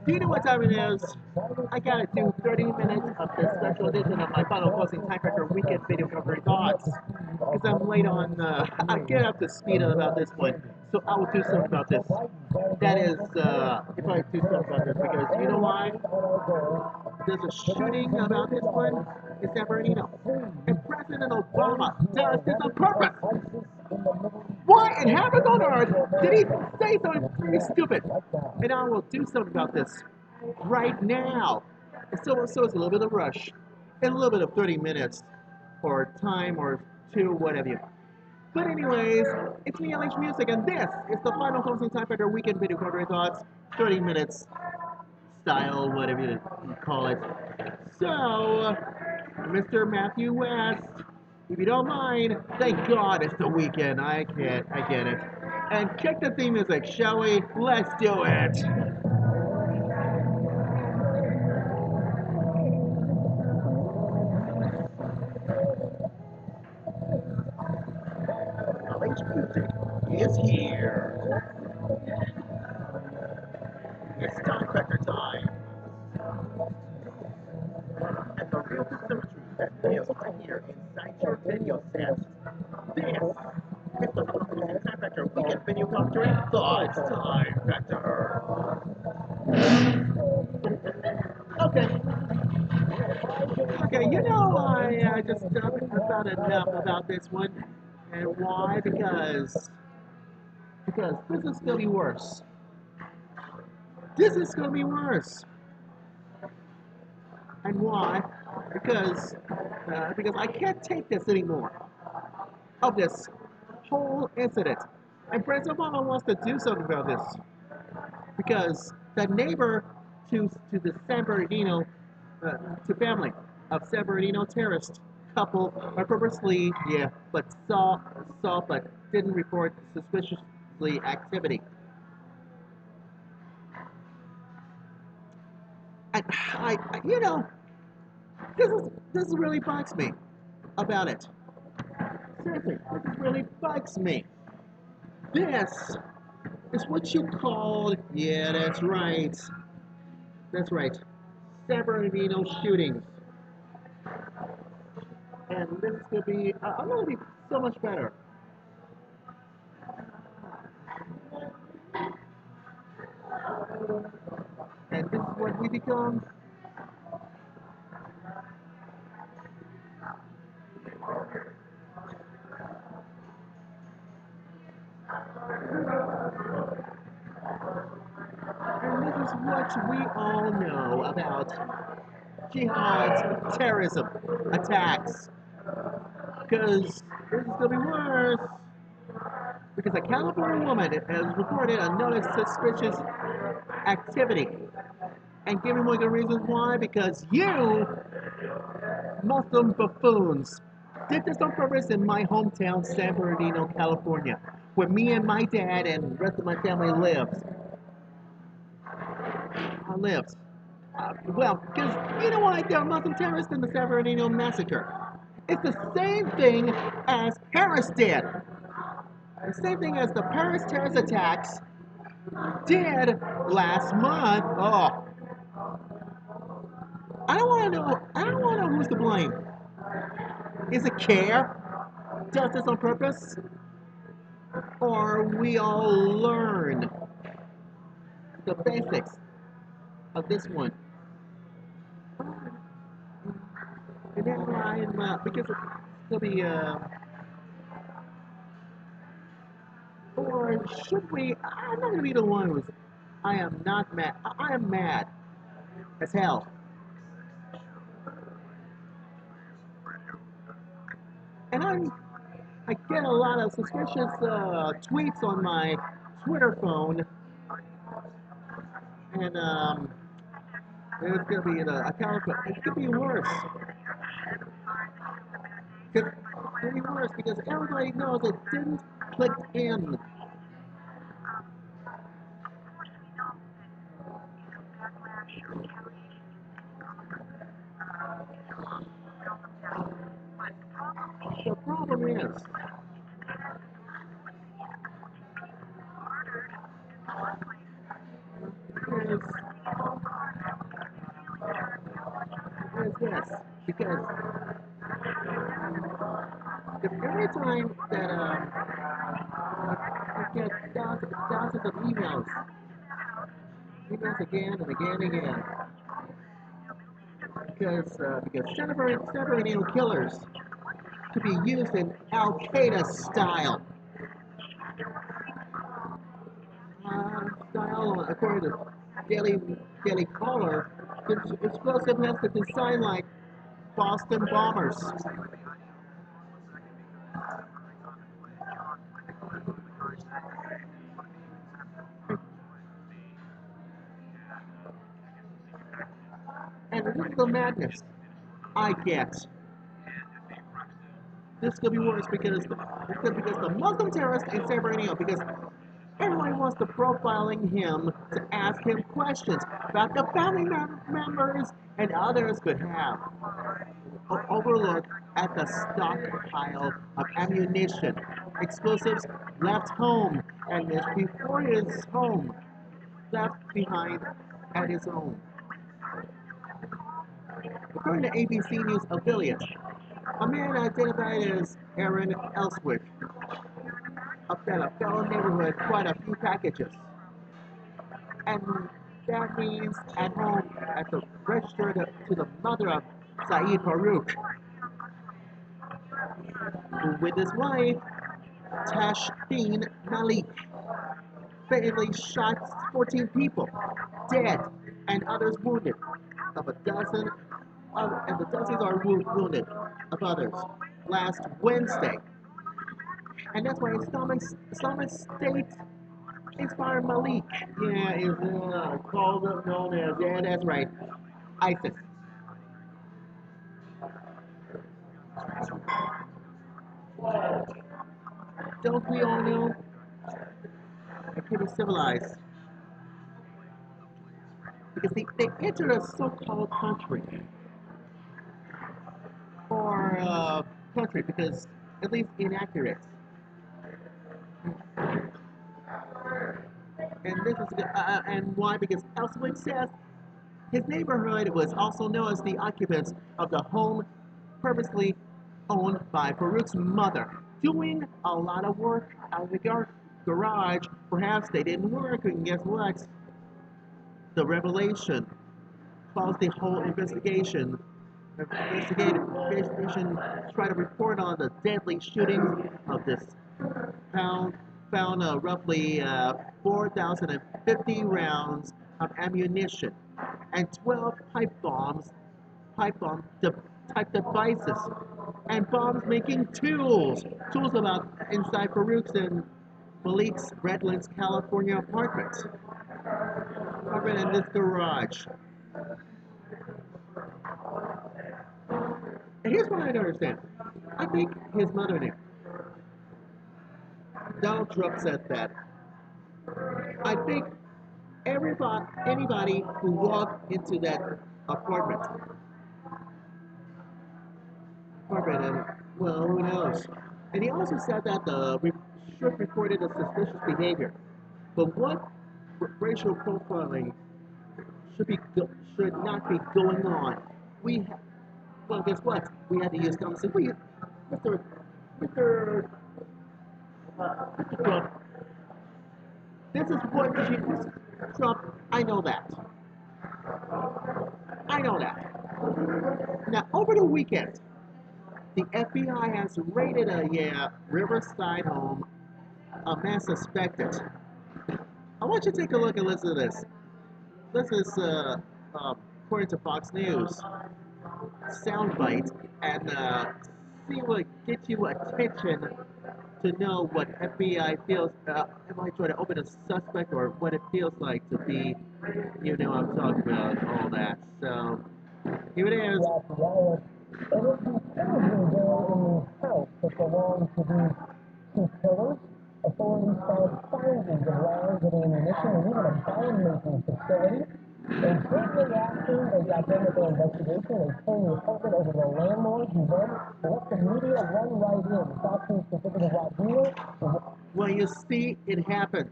Do you know what time it is? I gotta do 30 minutes of this special edition of my final closing TimeFactor weekend video coverage thoughts. Because I'm late on, I get up to speed about this one. So I will do something about this. That is, if I do something about this, because you know why? There's a shooting about this one in San Bernardino. And President Obama does this on purpose. Why in heavens on earth did he say something very stupid? And I will do something about this right now. And so it's a little bit of rush, and a little bit of 30 minutes, or time, or two, whatever. But anyways, it's me, LH Music, and this is the final closing time factor weekend video quarterly thoughts, 30 minutes style, whatever you call it. So, Mr. Matthew West, if you don't mind, thank God it's the weekend. I get it. And kick the theme music, shall we? Let's do it. LH Music is here. It's time factor time. And the real symmetry that lives right here inside your video set. This is the Time Factor Weekend Video Commentary Thoughts Time Factor. Okay. Okay, you know, I just about enough about this one. And why? Because this is going to be worse. This is going to be worse. And why? Because I can't take this anymore. Of this whole incident. And President Obama wants to do something about this. Because the neighbor to the San Bernardino, to family of San Bernardino terrorist couple are purposely, but but didn't report suspiciously activity. And you know, this really bugs me about it. Seriously, this really bugs me. This is what you called, yeah, that's right, San Bernardino shootings. And this is going to be, I'm going to be so much better. And this is what we become. And this is what we all know about jihad, terrorism, attacks. Because this is going to be worse. Because a California woman has reported a noticed suspicious activity. And give me one of the reasons why. Because you, Muslim buffoons, did this on purpose in my hometown, San Bernardino, California, where me and my dad and the rest of my family lives. Lives. Well, because you know why there are Muslim terrorists in the San Bernardino massacre? It's the same thing as Paris did. The same thing as the Paris terrorist attacks did last month. Oh, I don't want to know. I don't want to know who's to blame. Is it CARE? Does this on purpose? Or we all learn the basics of this one? And then because it's going to be, or should we? I'm not going to be the one who's. I am not mad. I am mad as hell. And I get a lot of suspicious tweets on my Twitter phone, and it's gonna be a California. It could be worse. Could be worse because everybody knows it didn't click in. The problem is Because every time that I get thousands of emails again and again and again, because San Bernardino killers to be used in Al Qaeda style. Style, according to Daily Caller, the explosive has the design like Boston bombers. And this is the madness I get. This could be worse because the Muslim terrorist in San Bernardino, because everyone wants to profiling him to ask him questions about the family members and others could have overlooked at the stockpile of ammunition, explosives left home, and this before his home, left behind at his home. According to ABC News affiliate, a man identified as Aaron Elswick up at a fellow neighborhood quite a few packages. And that means at home at the register to the mother of Saeed Farouk, who with his wife, Tashdeen Malik, fatally shot 14 people, dead, and others wounded. Of a dozen, and the dozens are wounded of others last Wednesday. And that's why Islamic State inspired Malik. Yeah, is called known as, yeah, that's right, ISIS. Don't we all know? They can be civilized. Because they enter a so-called country. Or country, because at least inaccurate. And this is and why? Because Elswick says his neighborhood was also known as the occupants of the home purposely owned by Farouk's mother, doing a lot of work out of the garage. Perhaps they didn't work, and guess what? The revelation follows the whole investigation. Investigation try to report on the deadly shootings of this found roughly 4,050 rounds of ammunition and 12 pipe bomb type devices, and bombs making tools about inside Farouk's and Malik's Redlands, California apartment in this garage. And here's what I don't understand. I think his mother knew. Donald Trump said that. I think anybody who walked into that apartment, and well, who knows? And he also said that the strip reported a suspicious behavior. But what racial profiling should not be going on? Well, guess what? We had to use common sense. Mr. Mr. Mr. Trump, this is what Jesus Trump. I know that. I know that. Now, over the weekend, the FBI has raided a Riverside home, a man suspected. I want you to take a look and listen to this. This is, according to Fox News, soundbite, and see what gets you attention to know what FBI feels. Am I trying to open a suspect or what it feels like to be, I'm talking about all that. So, here it is. It would be terribly there in the house that belongs to these two killers. Authorities found thousands of rounds of ammunition and even a bomb-making facility. And shortly after they got done with their investigation, they turned the apartment over to the landlord, who then let the media run right in. Talking specifically about here. Well, you see, it happens.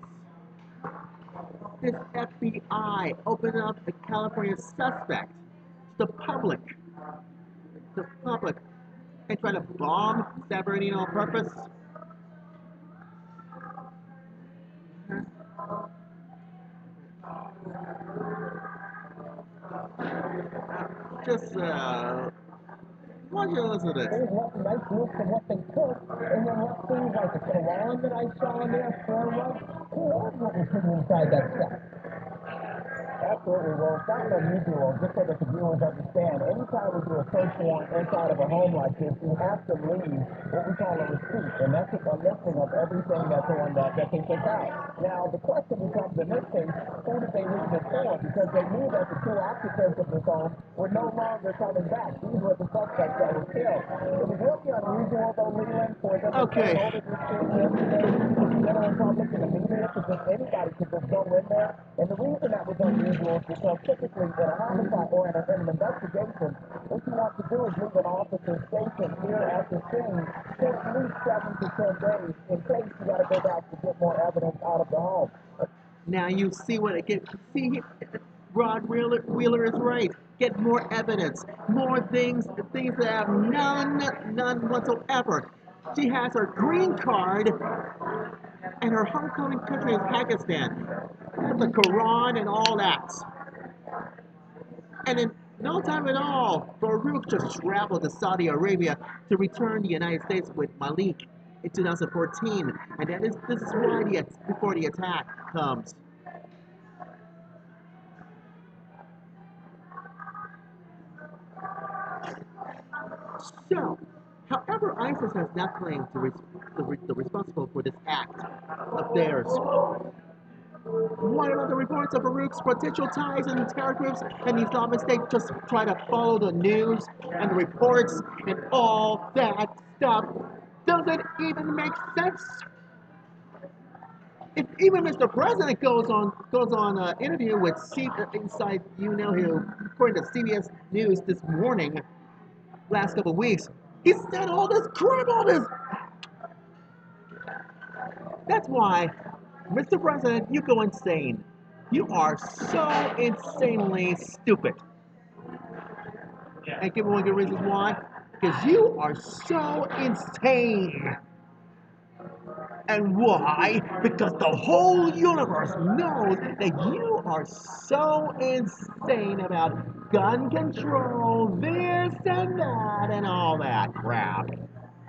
This FBI opened up a California suspect to the public. and try to bomb San Bernardino on purpose. Just why don't you listen to this? There's what nice looks of what they took, and then what things like the Quran that I saw in there, forward. Who knows what was hidden inside that stuff? Absolutely. Well, it's not unusual, just so that the viewers understand. Anytime we do a search warrant inside of a home like this, you have to leave what we call a receipt, and that's just a listing of everything that's on that they took out. Now, the question becomes in this case, who did they leave it for? Because they knew that the two occupants of this home were no longer coming back. These were the suspects that were killed. It was really unusual, though, Leland, for them to Okay. turn over this thing yesterday to the general public and the media, because just anybody could just go in there. And the reason that was unusual is because typically in a homicide or in an investigation, what you want to do is leave an officer stationed here at the scene for at least 7 to 10 days in case you got to go back to get more evidence out of the home. Now you see what it gets. See, Rod Wheeler is right. Get more evidence, more things that have none whatsoever. She has her green card, and her homecoming country is Pakistan. The Quran and all that. And in no time at all, Farouk just traveled to Saudi Arabia to return to the United States with Malik in 2014. And this is why before the attack comes. So, however, ISIS has not claimed the responsible for this act of theirs. What about the reports of Farouk's potential ties in terror groups and the Islamic State? Just try to follow the news and the reports and all that stuff. Doesn't even make sense. If even Mr. President goes on an interview with Inside who, according to CBS News this morning, last couple of weeks, he said all this crap, all this. That's why, Mr. President, you go insane. You are so insanely stupid. And give me one of the reasons why. Because you are so insane. And why? Because the whole universe knows that you are so insane about gun control, this and that, and all that crap.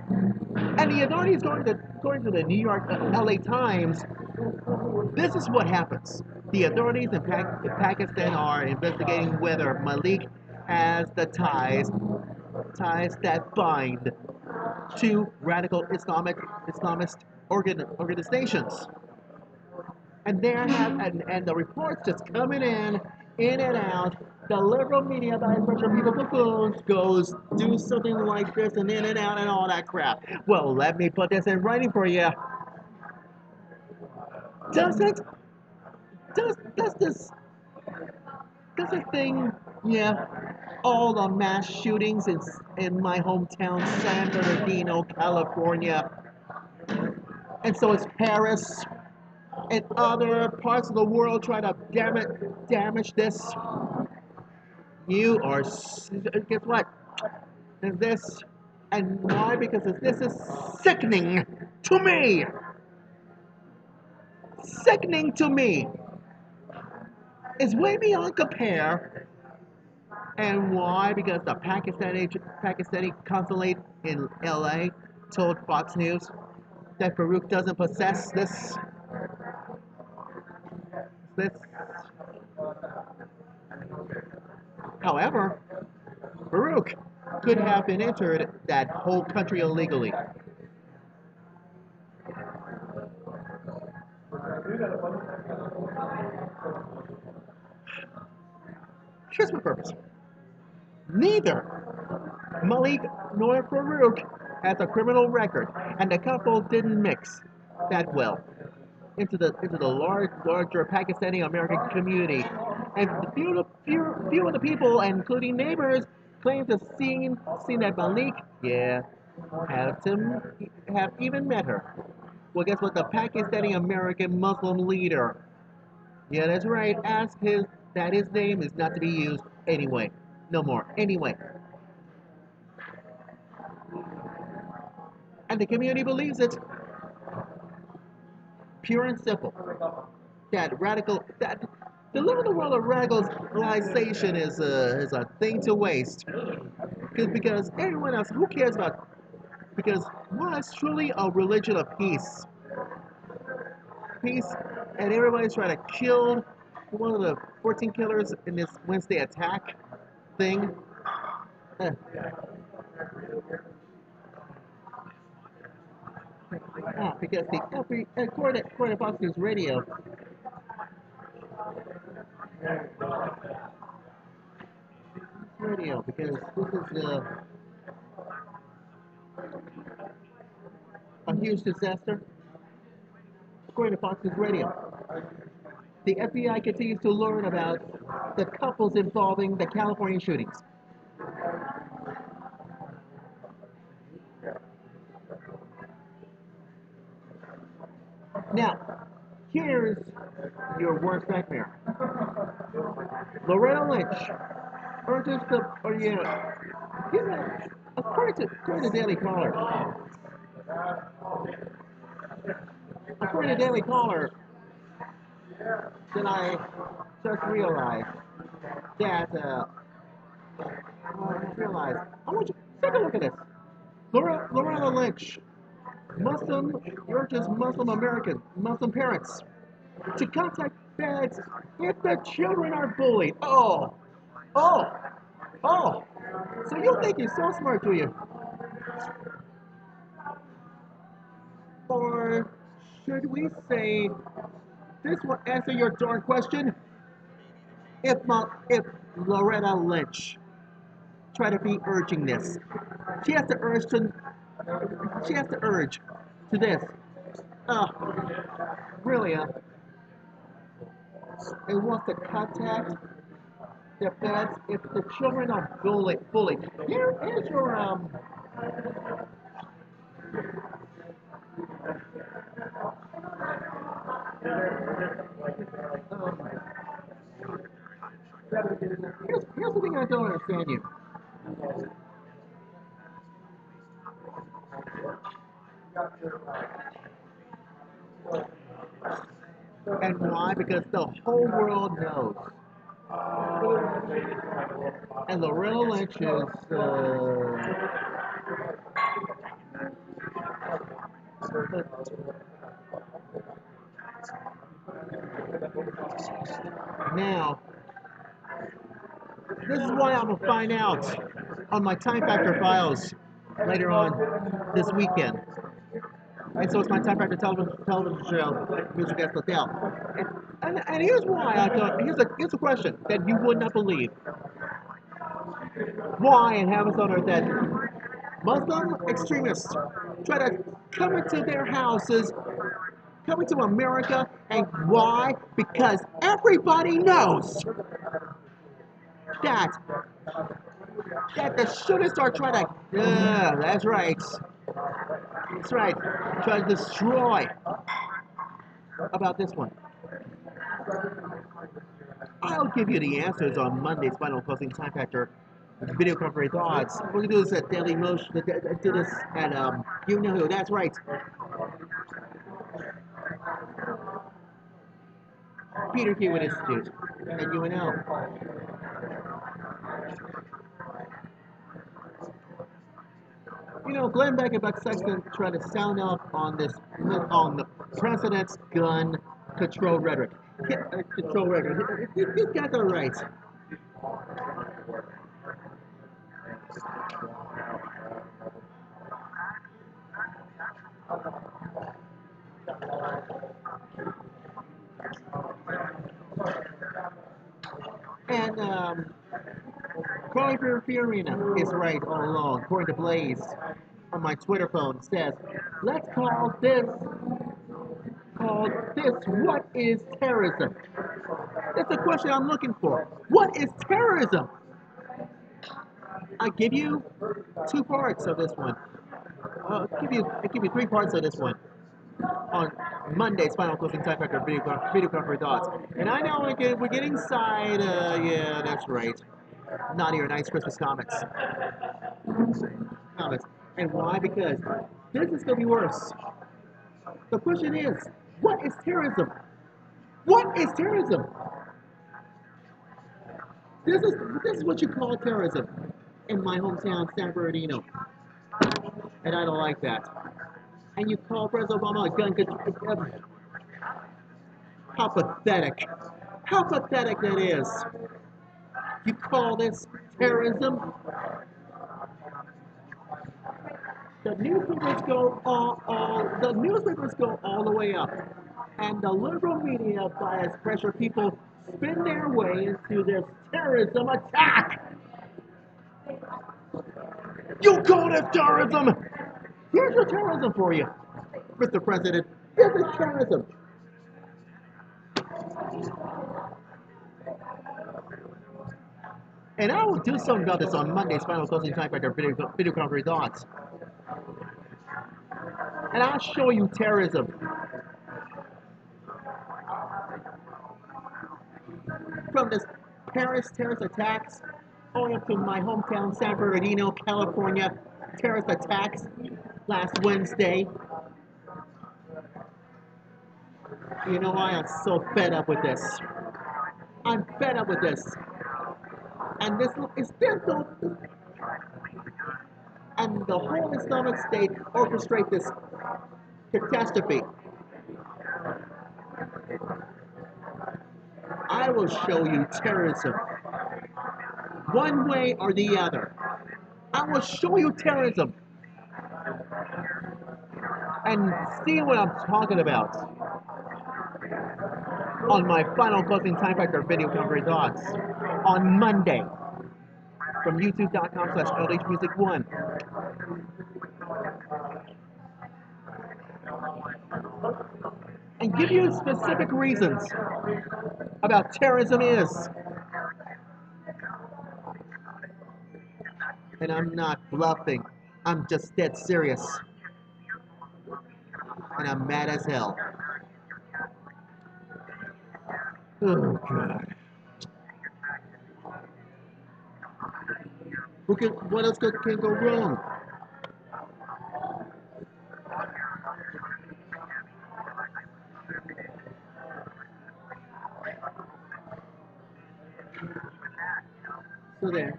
And the authorities, according to the New York, LA Times, this is what happens. The authorities in Pakistan are investigating whether Malik has the ties that bind to radical Islamist organizations. And and the reports just coming in and out. The liberal media, by virtue of people buffoons, goes do something like this and in and out and all that crap. Well, let me put this in writing for you. Does it? Does this thing? Yeah. All the mass shootings in my hometown, San Bernardino, California, and so it's Paris and other parts of the world try to damage this. You are, guess what? Is this, and why? Because this is sickening to me. Sickening to me. It's way beyond compare. And why? Because the Pakistani consulate in LA told Fox News that Farouk doesn't possess this. However, Farouk could have been entered that whole country illegally. Here's my purpose. Neither Malik nor Farouk has a criminal record, and the couple didn't mix that well into the larger Pakistani American community. And few of the people, including neighbors, claim to seen that Malik, have even met her. Well, guess what? The Pakistani American Muslim leader, yeah, that's right, asked his name is not to be used anyway. No more. Anyway. And the community believes it. Pure and simple. That to live in the world of radicalization is a thing to waste. Because everyone else, who cares about? Because well, it's truly a religion of peace. Peace, and everybody's trying to kill one of the 14 killers in this Wednesday attack thing. Uh, because according to Fox News Radio, because this is a huge disaster. According to Fox News Radio, the FBI continues to learn about the couples involving the California shootings. Now, here's your worst nightmare. Loretta Lynch urges the, or yeah, according to Daily Caller, according to Daily Caller, then I just realized that, I realized, I want you to take a look at this. Loretta Lynch, Muslim, urges Muslim parents to contact feds if their children are bullied. Oh, oh. So you think you're so smart, do you? Or should we say this will answer your darn question? If Loretta Lynch tried to be urging this, she has to urge to this. Uh, really, it wants to contact the feds if the children are bullied. Here's your here's the thing I don't understand you. And why? Because the whole world knows. And Loretta Lynch is now. This is why I'm gonna find out on my TimeFactor files later on this weekend. And so it's my TimeFactor television show, Music at Hotel. And here's why I thought. Here's a question that you would not believe. Why in heavens on earth that Muslim extremists try to come into their houses, come into America, and why? Because everybody knows that the shooters are trying to. Yeah, that's right. That's right. Try to destroy. About this one. I'll give you the answers on Monday's Final Closing Time Factor video conference thoughts. We're gonna do this at Daily Motion. Do this at you know who. That's right. Peter Hewitt Institute at UNL. You know, Glenn Beck and Buck Sexton try to sound off on on the president's gun control rhetoric. Control rhetoric. These guys are right. And Carly Fiorina is right all along. According to Blaze on my Twitter phone, says, let's call this what is terrorism? That's the question I'm looking for. What is terrorism? I give you two parts of this one. I give you three parts of this one on Monday's Final Closing Time Factor video conference thoughts. And I know we're getting inside. Yeah, that's right. Not your nice Christmas comics. And why? Because this is going to be worse. The question is, what is terrorism? What is terrorism? This is what you call terrorism in my hometown, San Bernardino, and I don't like that. And you call President Obama a gun control. How pathetic! How pathetic that is! You call this terrorism? The newspapers go all the way up, and the liberal media, bias pressure people, spin their way into this terrorism attack. You call this terrorism? Here's your terrorism for you, Mr. President. This is terrorism. And I will do something about this on Monday's final closing TimeFactor video conference thoughts. And I'll show you terrorism. From this Paris terrorist attacks all up to my hometown, San Bernardino, California, terrorist attacks last Wednesday. You know why I'm so fed up with this? I'm fed up with this. And this is still, and the whole Islamic State orchestrate this catastrophe. I will show you terrorism, one way or the other. I will show you terrorism, and see what I'm talking about on my final closing TimeFactor video conference thoughts on Monday from youtube.com/LHmusic1. And give you specific reasons about terrorism is. And I'm not bluffing. I'm just dead serious. And I'm mad as hell. Oh, God. What else can go wrong? So there.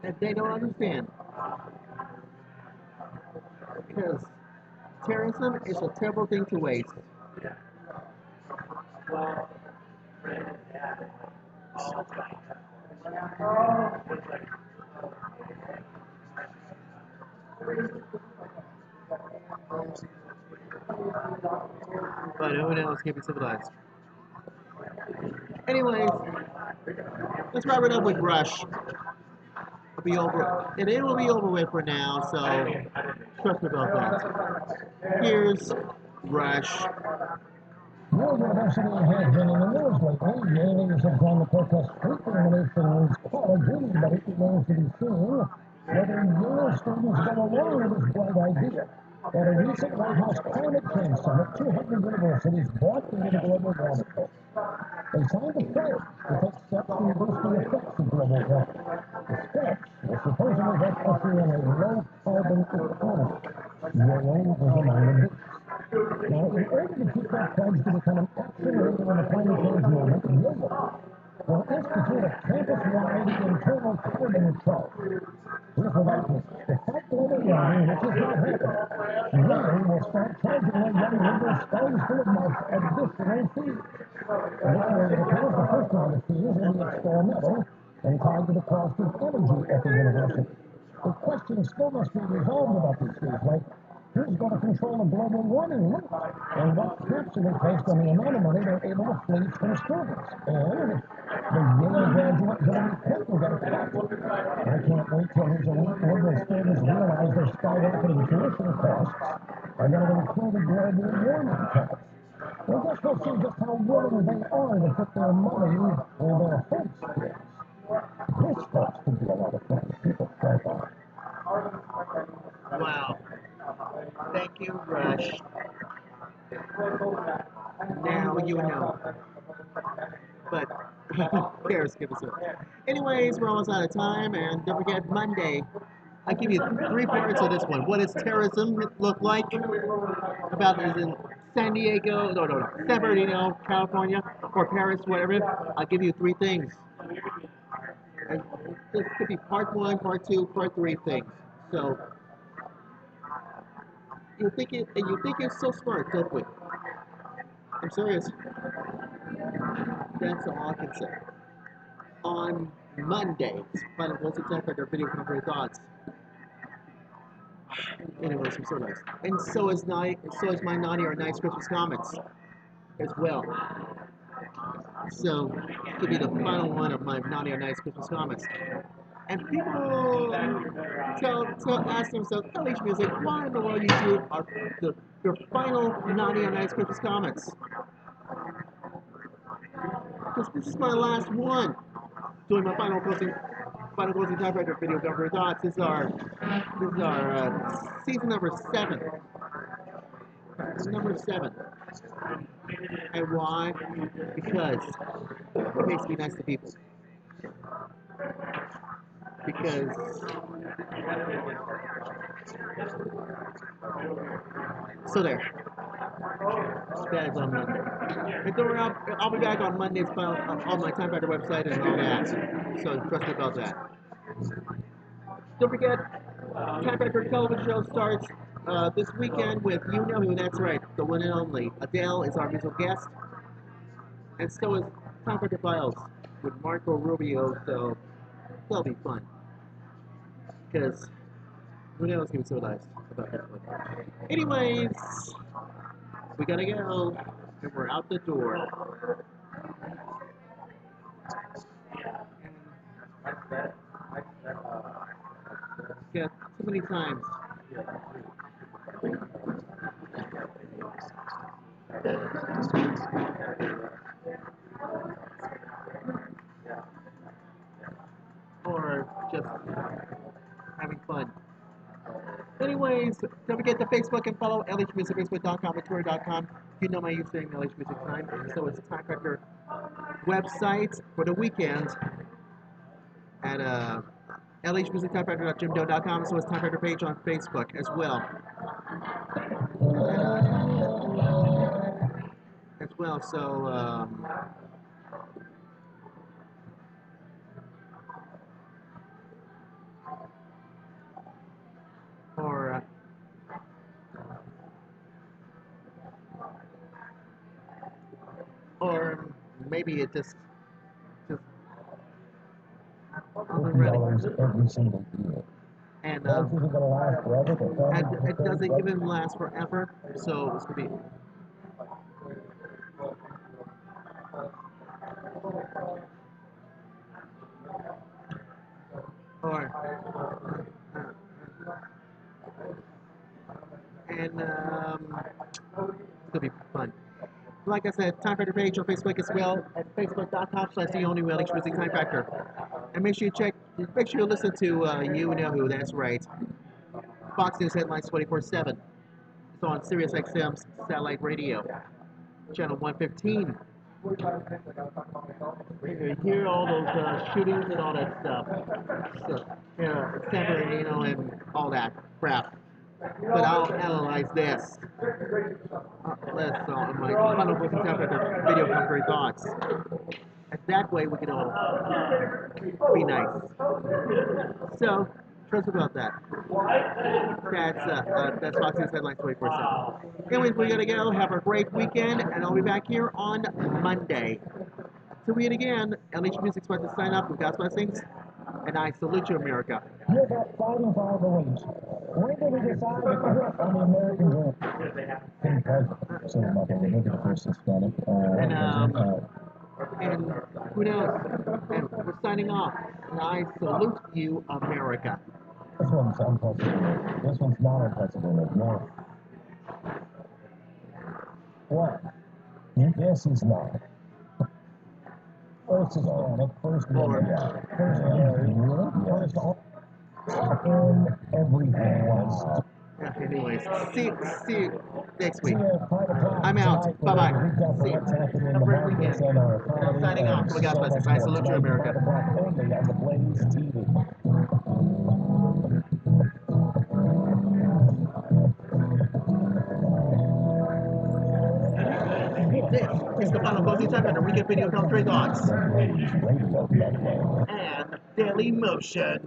And they don't understand. Because terrorism is a terrible thing to waste. But who knows, keep it civilized. Anyways, let's wrap it up with Rush. It'll be over, and it will be over with for now, so trust me about that. Here's Rush. Your university has been in the news lately. Many leaders have joined the protest frequently nation's colleges, but it remains to be seen whether Yale students go along with this bright idea. At a recent White House climate change summit, 200 universities bought into the global warming cause. They signed a pledge to take steps to reduce the effects of global warming. The steps will supposedly help usher in a low-carbon economy. Yale was among the biggest. Now, in order to keep that pledge to become an action leader in the climate change movement, Yale will institute a campus-wide internal carbon charge. Here's what that means. To fight global warming, which is not happening, Yale will start charging their young liberal scholars full of marks additional fees. Initially, it appears the first round of fees will be experimental and tied to the cost of energy at the university. The question still must be resolved about these fees, like Who's going to control the global warming loop? And what steps are they based on the amount of money they're able to fleece from students? And the Yale graduate Hillary Clinton get a cut? I can't wait till these elite liberal students realize their skyrocketing tuition costs are going to include a global warming tax. Well, guess we'll see just how willing they are to put their money where their hearts is. This, folks, could be a lot of fun. People try that. Wow. Thank you, Rush. Now you know. But cares, give us a. Anyways, we're almost out of time, and don't forget Monday. I give you 3 parts of this one. What does terrorism look like? About is in San Diego, no, San Bernardino, California, or Paris, whatever. I'll give you 3 things. And this could be part 1, part 2, part 3 things. So you think you're so smart, don't we? I'm serious. That's all I can say. On Monday, Final Closing TimeFactor video conference thoughts. Anyways, I'm so nice. And so is my naughty or nice Christmas comments as well. So it could be the final one of my naughty or nice Christmas comments. And people ask themselves, LH Music, why in the world you do your final naughty or nice Christmas comments? Because this is my last one. Doing my final closing TimeFactor video conference thoughts. This is our season number 7. Number 7. And why? Because it makes me nice to people. Because so there. That is on Monday. And don't worry, I'll be back on Monday's on my TimeFactor website and all that. So trust me about that. Don't forget, TimeFactor television show starts this weekend with You Know Who, that's right, the one and only. Adele is our musical guest. And so is TimeFactor Files with Marco Rubio, so that'll be fun. Because who knows who's so nice about that one. Anyways, we gotta go. And we're out the door. Yeah, too many times. Or just having fun. Anyways, don't forget to Facebook and follow LH Music, Facebook.com and Twitter.com. You know my username, LH Music Time. So it's TimeFactor website for the weekend at lhmusictimefactor.jimdo.com. So it's TimeFactor page on Facebook as well. So or maybe it just $50 every single year. and Prices are going to last forever. and it doesn't even last forever. So it's gonna be. Or and it's gonna be fun. Like I said, Time Factor page on Facebook as well at facebook.com/TheOnlyRelish Music Time Factor. And make sure you listen to You Know Who, that's right. Fox News headlines 24/7. It's on Sirius XM's satellite radio, channel 115. You hear all those shootings and all that stuff. So, San Bernardino and all that crap. But I'll analyze this. Let's on my final closing time after video commentary thoughts. And that way we can all be nice. So, trust about that. That's Fox News headlines 24/7. Anyways, we gotta go. Have a great weekend, and I'll be back here on Monday. Till we meet again, LH Music's about to sign up with God's blessings, and I salute you, America. You're about fighting for our beliefs. When did we decide to quit on the American dream? King president. So nothing. We look at the first Hispanic. And who knows? And we're signing off. And I salute you, America. This one's unprecedented. This one's not unprecedented. No. What? This is not. First Hispanic, first India, first Mary, really? First all. In everything was. Anyways, see you next week. See you at 5 o'clock I'm out. tonight Bye bye. with a recap of See you. what's happening in Have the a great markets weekend. and our I'm economy. signing off. And So God so bless much us. I more salute you, tonight, America. 5 o'clock only on the Blaze TV. This is the final closing time and a weekend video from Trade Thoughts The Blaze Radio Network. and Daily Motion.